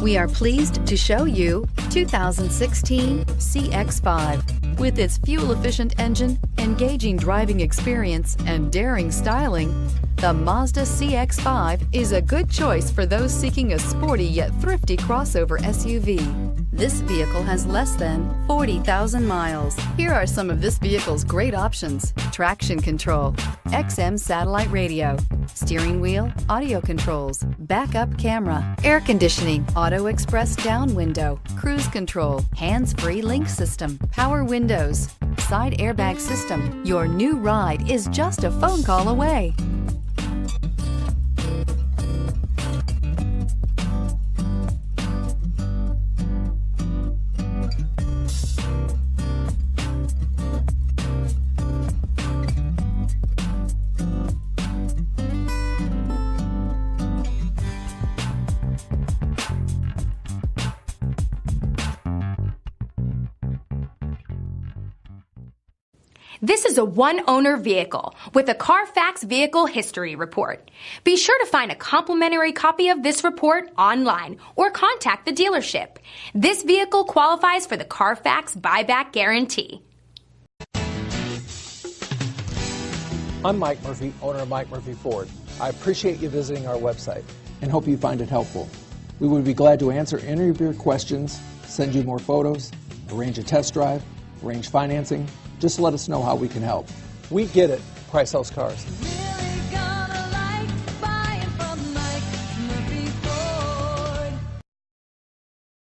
We are pleased to show you 2016 CX-5. With its fuel-efficient engine, engaging driving experience, and daring styling, the Mazda CX-5 is a good choice for those seeking a sporty yet thrifty crossover SUV. This vehicle has less than 40,000 miles. Here are some of this vehicle's great options: traction control, XM satellite radio, steering wheel audio controls, backup camera, air conditioning, auto express down window, cruise control, hands-free link system, power windows, side airbag system. Your new ride is just a phone call away. This is a one-owner vehicle with a Carfax Vehicle History Report. Be sure to find a complimentary copy of this report online or contact the dealership. This vehicle qualifies for the Carfax Buyback Guarantee. I'm Mike Murphy, owner of Mike Murphy Ford. I appreciate you visiting our website and hope you find it helpful. We would be glad to answer any of your questions, send you more photos, arrange a test drive, arrange financing. Just let us know how we can help. We get it. Price sells cars.